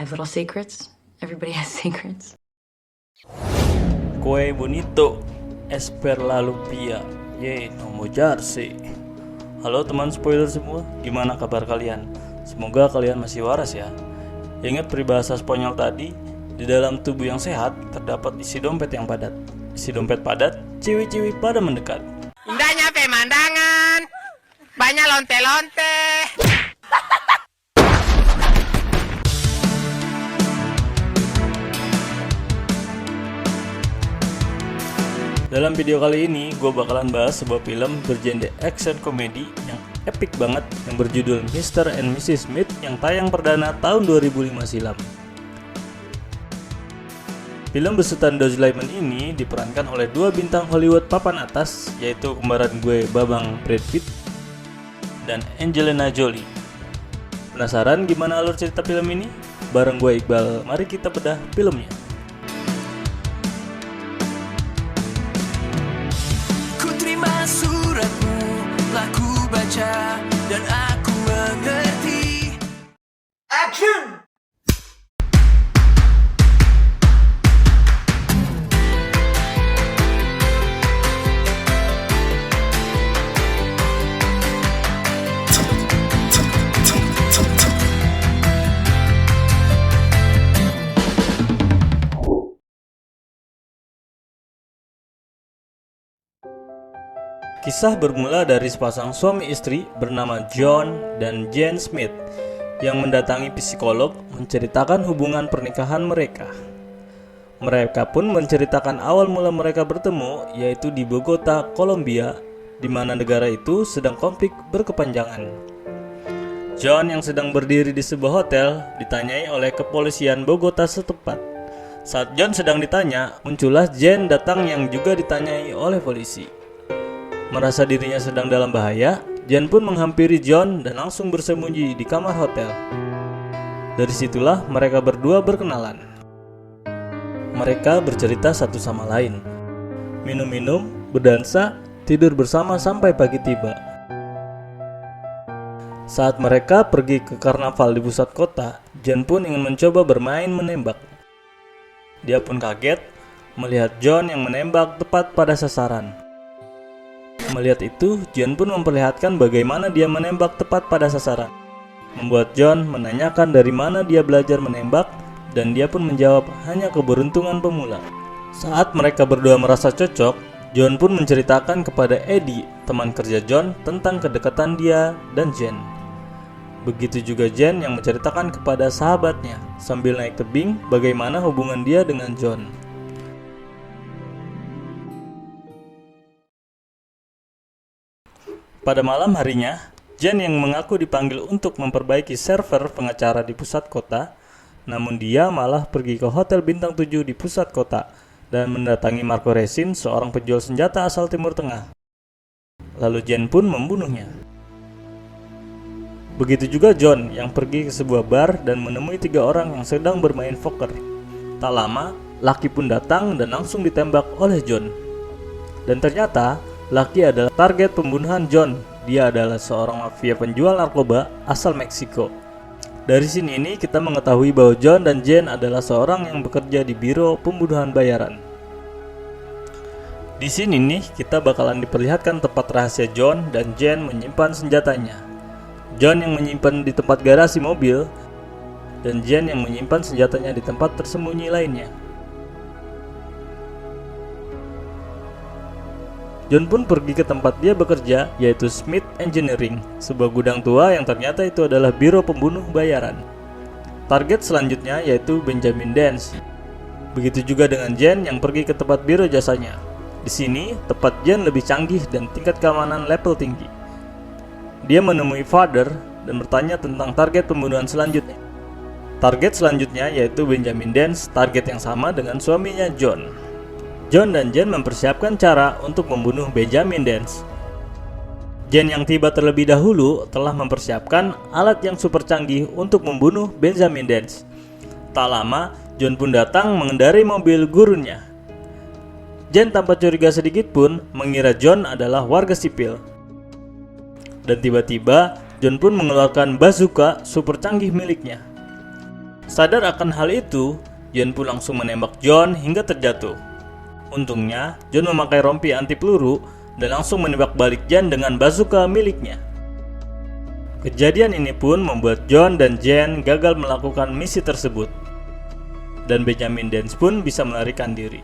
I have little secrets. Everybody has secrets. Kue bonito, esper la lupia, nomo Jersey. Halo teman spoiler semua, gimana kabar kalian? Semoga kalian masih waras ya. Ingat peribahasa Spanyol tadi, di dalam tubuh yang sehat terdapat isi dompet yang padat. Isi dompet padat, ciwi-ciwi pada mendekat. Indahnya pemandangan, banyak lonte-lonte. Dalam video kali ini, gue bakalan bahas sebuah film bergenre action komedi yang epic banget yang berjudul Mr. and Mrs. Smith yang tayang perdana tahun 2005 silam. Film besutan Dodge Lyman ini diperankan oleh dua bintang Hollywood papan atas, yaitu kembaran gue Babang Brad Pitt dan Angelina Jolie. Penasaran gimana alur cerita film ini? Bareng gue Iqbal, mari kita bedah filmnya. Suratmu telah ku baca dan aku mengerti. Action! Kisah bermula dari sepasang suami istri bernama John dan Jane Smith yang mendatangi psikolog menceritakan hubungan pernikahan mereka. Mereka pun menceritakan awal mula mereka bertemu, yaitu di Bogota, Kolombia, di mana negara itu sedang konflik berkepanjangan. John yang sedang berdiri di sebuah hotel ditanyai oleh kepolisian Bogota setempat. Saat John sedang ditanya, muncullah Jane datang yang juga ditanyai oleh polisi. Merasa dirinya sedang dalam bahaya, Jane pun menghampiri John dan langsung bersembunyi di kamar hotel. Dari situlah mereka berdua berkenalan. Mereka bercerita satu sama lain, minum-minum, berdansa, tidur bersama sampai pagi tiba. Saat mereka pergi ke karnaval di pusat kota, Jane pun ingin mencoba bermain menembak. Dia pun kaget melihat John yang menembak tepat pada sasaran. Melihat itu, John pun memperlihatkan bagaimana dia menembak tepat pada sasaran. Membuat John menanyakan dari mana dia belajar menembak, dan dia pun menjawab hanya keberuntungan pemula. Saat mereka berdua merasa cocok, John pun menceritakan kepada Eddie, teman kerja John, tentang kedekatan dia dan Jane. Begitu juga Jane yang menceritakan kepada sahabatnya sambil naik tebing bagaimana hubungan dia dengan John. Pada malam harinya, Jane yang mengaku dipanggil untuk memperbaiki server pengacara di pusat kota, namun dia malah pergi ke hotel bintang 7 di pusat kota dan mendatangi Marco Resin, seorang penjual senjata asal Timur Tengah. Lalu Jane pun membunuhnya. Begitu juga John yang pergi ke sebuah bar dan menemui 3 orang yang sedang bermain poker. Tak lama, Lucky pun datang dan langsung ditembak oleh John. Dan ternyata Lucky adalah target pembunuhan John. Dia adalah seorang mafia penjual narkoba asal Meksiko. Dari sini kita mengetahui bahwa John dan Jane adalah seorang yang bekerja di biro pembunuhan bayaran. Di sini kita bakalan diperlihatkan tempat rahasia John dan Jane menyimpan senjatanya. John yang menyimpan di tempat garasi mobil dan Jane yang menyimpan senjatanya di tempat tersembunyi lainnya. John pun pergi ke tempat dia bekerja, yaitu Smith Engineering, sebuah gudang tua yang ternyata itu adalah biro pembunuh bayaran. Target selanjutnya yaitu Benjamin Dance. Begitu juga dengan Jane yang pergi ke tempat biro jasanya. Di sini, tempat Jane lebih canggih dan tingkat keamanan level tinggi. Dia menemui Father dan bertanya tentang target pembunuhan selanjutnya. Target selanjutnya yaitu Benjamin Dance, target yang sama dengan suaminya John. John dan Jane mempersiapkan cara untuk membunuh Benjamin Dance. Jane yang tiba terlebih dahulu telah mempersiapkan alat yang super canggih untuk membunuh Benjamin Dance. Tak lama, John pun datang mengendarai mobil gurunya. Jane tanpa curiga sedikit pun mengira John adalah warga sipil. Dan tiba-tiba, John pun mengeluarkan bazooka super canggih miliknya. Sadar akan hal itu, Jen pun langsung menembak John hingga terjatuh. Untungnya, John memakai rompi anti peluru dan langsung menembak balik Jen dengan bazooka miliknya. Kejadian ini pun membuat John dan Jen gagal melakukan misi tersebut. Dan Benjamin Dance pun bisa melarikan diri.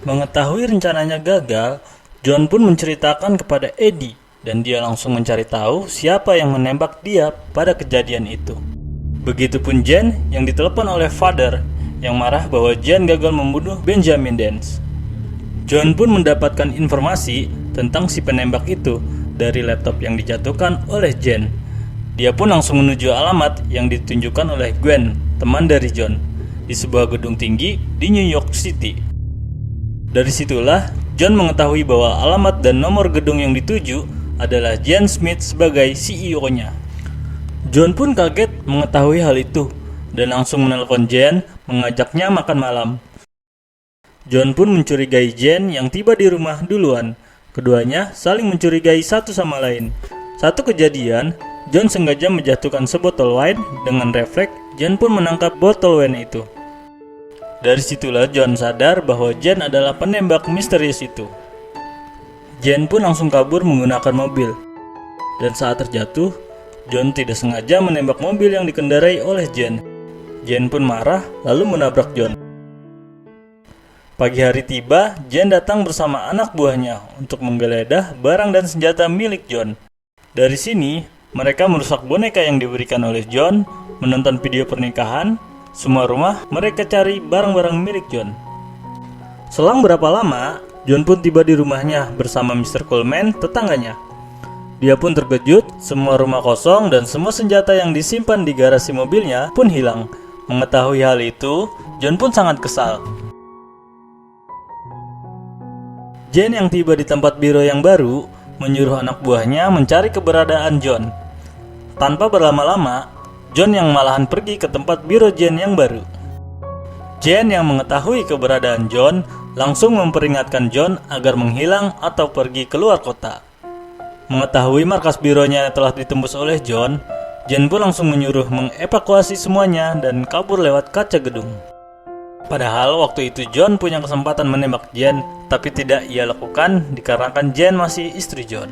Mengetahui rencananya gagal, John pun menceritakan kepada Eddie dan dia langsung mencari tahu siapa yang menembak dia pada kejadian itu. Begitupun Jen yang ditelepon oleh Father yang marah bahwa Jen gagal membunuh Benjamin Dance. John pun mendapatkan informasi tentang si penembak itu dari laptop yang dijatuhkan oleh Jen. Dia pun langsung menuju alamat yang ditunjukkan oleh Gwen, teman dari John, di sebuah gedung tinggi di New York City. Dari situlah John mengetahui bahwa alamat dan nomor gedung yang dituju adalah Jen Smith sebagai CEO-nya. John pun kaget mengetahui hal itu dan langsung menelpon Jen mengajaknya makan malam. John pun mencurigai Jen yang tiba di rumah duluan. Keduanya saling mencurigai satu sama lain. Satu kejadian, John sengaja menjatuhkan sebotol wine dengan refleks. Jen pun menangkap botol wine itu. Dari situlah John sadar bahwa Jen adalah penembak misterius itu. Jen pun langsung kabur menggunakan mobil. Dan saat terjatuh, John tidak sengaja menembak mobil yang dikendarai oleh Jen. Jen pun marah lalu menabrak John. Pagi hari tiba, Jen datang bersama anak buahnya untuk menggeledah barang dan senjata milik John. Dari sini, mereka merusak boneka yang diberikan oleh John, menonton video pernikahan, semua rumah mereka cari barang-barang milik John. Selang berapa lama, John pun tiba di rumahnya bersama Mr. Coleman, tetangganya. Dia pun terkejut, semua rumah kosong dan semua senjata yang disimpan di garasi mobilnya pun hilang. Mengetahui hal itu, John pun sangat kesal. Jen yang tiba di tempat biro yang baru menyuruh anak buahnya mencari keberadaan John. Tanpa berlama-lama, John yang malahan pergi ke tempat biro Jen yang baru. Jen yang mengetahui keberadaan John langsung memperingatkan John agar menghilang atau pergi keluar kota. Mengetahui markas bironya telah ditembus oleh John, Jen pun langsung menyuruh mengevakuasi semuanya dan kabur lewat kaca gedung. Padahal waktu itu John punya kesempatan menembak Jen, tapi tidak ia lakukan dikarenakan Jen masih istri John.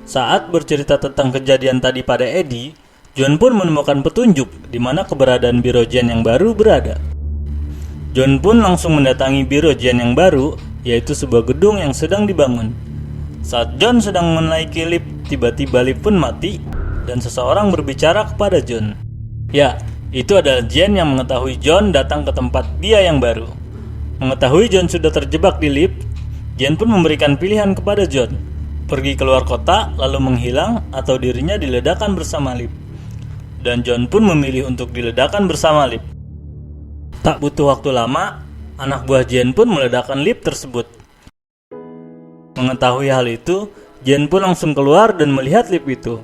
Saat bercerita tentang kejadian tadi pada Eddie, John pun menemukan petunjuk di mana keberadaan biro Jen yang baru berada. John pun langsung mendatangi biro Jen yang baru, yaitu sebuah gedung yang sedang dibangun. Saat John sedang menaiki lift, tiba-tiba lift pun mati dan seseorang berbicara kepada John. Ya, itu adalah Jen yang mengetahui John datang ke tempat dia yang baru. Mengetahui John sudah terjebak di lift, Jen pun memberikan pilihan kepada John, pergi keluar kota lalu menghilang atau dirinya diledakkan bersama lift. Dan John pun memilih untuk diledakkan bersama lift. Tak butuh waktu lama, anak buah Jen pun meledakkan lift tersebut. Mengetahui hal itu, Jen pun langsung keluar dan melihat lift itu.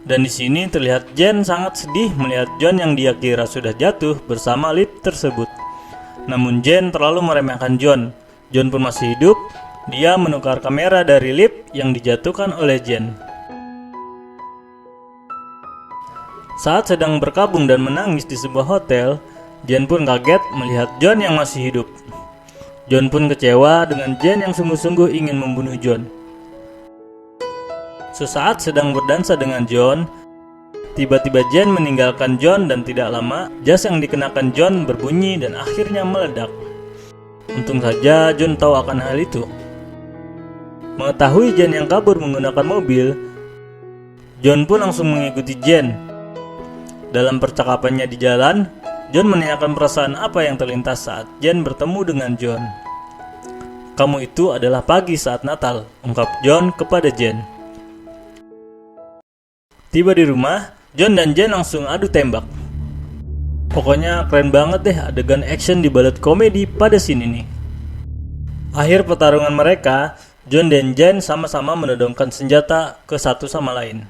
Dan di sini terlihat Jen sangat sedih melihat John yang dia kira sudah jatuh bersama lift tersebut. Namun Jen terlalu meremehkan John. John pun masih hidup. Dia menukar kamera dari lift yang dijatuhkan oleh Jen. Saat sedang berkabung dan menangis di sebuah hotel, Jen pun kaget melihat John yang masih hidup. John pun kecewa dengan Jen yang sungguh-sungguh ingin membunuh John. Sesaat sedang berdansa dengan John, tiba-tiba Jen meninggalkan John dan tidak lama jas yang dikenakan John berbunyi dan akhirnya meledak. Untung saja John tahu akan hal itu. Mengetahui Jen yang kabur menggunakan mobil, John pun langsung mengikuti Jen. Dalam percakapannya di jalan, John menanyakan perasaan apa yang terlintas saat Jen bertemu dengan John. "Kamu itu adalah pagi saat Natal," ungkap John kepada Jen. Tiba di rumah, John dan Jen langsung adu tembak. Pokoknya keren banget deh adegan action dibalut komedi pada sini nih. Akhir pertarungan mereka, John dan Jen sama-sama menodongkan senjata ke satu sama lain.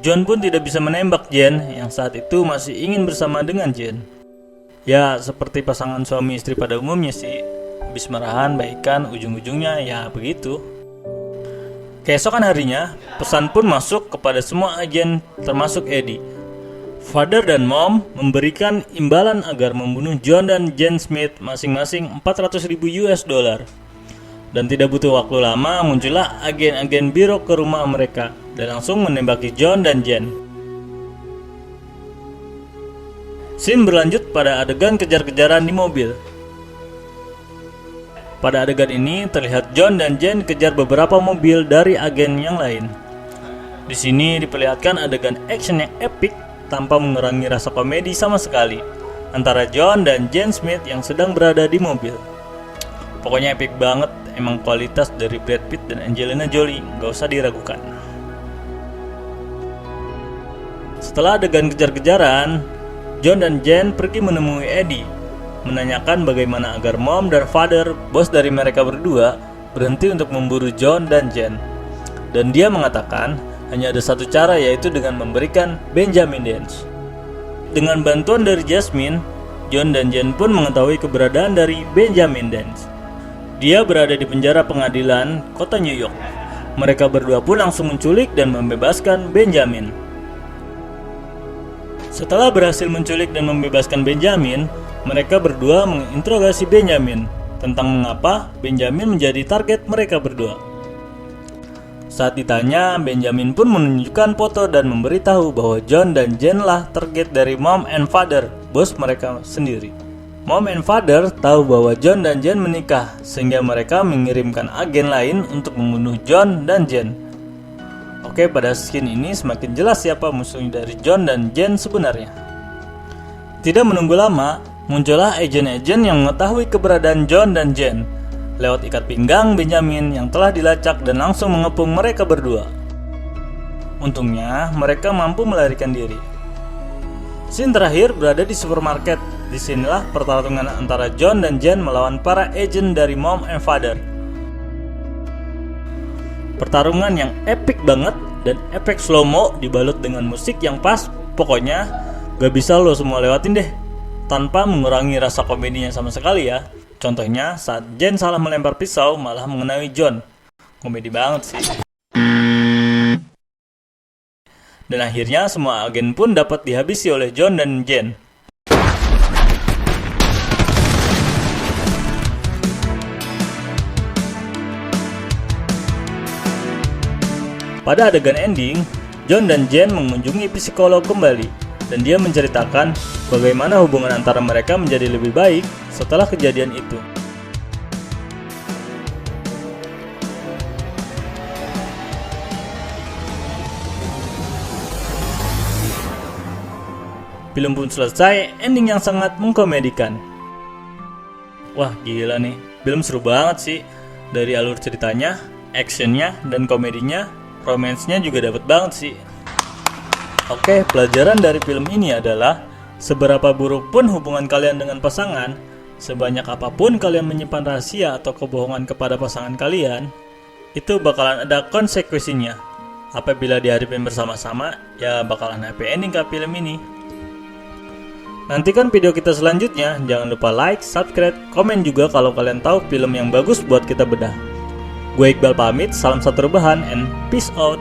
John pun tidak bisa menembak Jen yang saat itu masih ingin bersama dengan Jen. Ya seperti pasangan suami istri pada umumnya sih, habis marahan baikan ujung-ujungnya ya begitu. Keesokan harinya, pesan pun masuk kepada semua agen termasuk Eddie. Father dan Mom memberikan imbalan agar membunuh John dan Jane Smith masing-masing 400.000 US dollar. Dan tidak butuh waktu lama, muncullah agen-agen biro ke rumah mereka dan langsung menembaki John dan Jane. Scene berlanjut pada adegan kejar-kejaran di mobil. Pada adegan ini terlihat John dan Jane kejar beberapa mobil dari agen yang lain. Di sini diperlihatkan adegan action yang epic tanpa mengurangi rasa komedi sama sekali antara John dan Jane Smith yang sedang berada di mobil. Pokoknya epic banget, emang kualitas dari Brad Pitt dan Angelina Jolie gak usah diragukan. Setelah adegan kejar-kejaran, John dan Jane pergi menemui Eddie, menanyakan bagaimana agar Mom dan Father, bos dari mereka berdua, berhenti untuk memburu John dan Jane. Dan dia mengatakan hanya ada satu cara, yaitu dengan memberikan Benjamin Dance. Dengan bantuan dari Jasmine, John dan Jane pun mengetahui keberadaan dari Benjamin Dance. Dia berada di penjara pengadilan kota New York. Mereka berdua pun langsung menculik dan membebaskan Benjamin. Setelah berhasil menculik dan membebaskan Benjamin, mereka berdua menginterogasi Benjamin tentang mengapa Benjamin menjadi target mereka berdua. Saat ditanya, Benjamin pun menunjukkan foto dan memberitahu bahwa John dan Jane lah target dari Mom and Father, bos mereka sendiri. Mom and Father tahu bahwa John dan Jane menikah, sehingga mereka mengirimkan agen lain untuk membunuh John dan Jane. Oke, pada scene ini semakin jelas siapa musuh dari John dan Jane sebenarnya. Tidak menunggu lama, muncullah agen-agen yang mengetahui keberadaan John dan Jane lewat ikat pinggang Benjamin yang telah dilacak dan langsung mengepung mereka berdua. Untungnya, mereka mampu melarikan diri. Scene terakhir berada di supermarket. Disinilah pertarungan antara John dan Jane melawan para agen dari Mom and Father. Pertarungan yang epic banget dan efek slow-mo dibalut dengan musik yang pas. Pokoknya gak bisa lo semua lewatin deh tanpa mengurangi rasa komedinya sama sekali ya. Contohnya saat Jane salah melempar pisau malah mengenai John. Komedi banget sih. Dan akhirnya semua agen pun dapat dihabisi oleh John dan Jane. Pada adegan ending, John dan Jane mengunjungi psikolog kembali, dan dia menceritakan bagaimana hubungan antara mereka menjadi lebih baik setelah kejadian itu. Film pun selesai, ending yang sangat mengkomedikan. Wah gila nih, film seru banget sih. Dari alur ceritanya, actionnya, dan komedinya, romansnya juga dapet banget sih. Oke, pelajaran dari film ini adalah seberapa buruk pun hubungan kalian dengan pasangan, sebanyak apapun kalian menyimpan rahasia atau kebohongan kepada pasangan kalian, itu bakalan ada konsekuensinya. Apabila dihadapin bersama-sama, ya bakalan happy ending ke film ini. Nantikan video kita selanjutnya, jangan lupa like, subscribe, komen juga kalau kalian tahu film yang bagus buat kita bedah. Gue Iqbal pamit, salam satu rebahan, and peace out.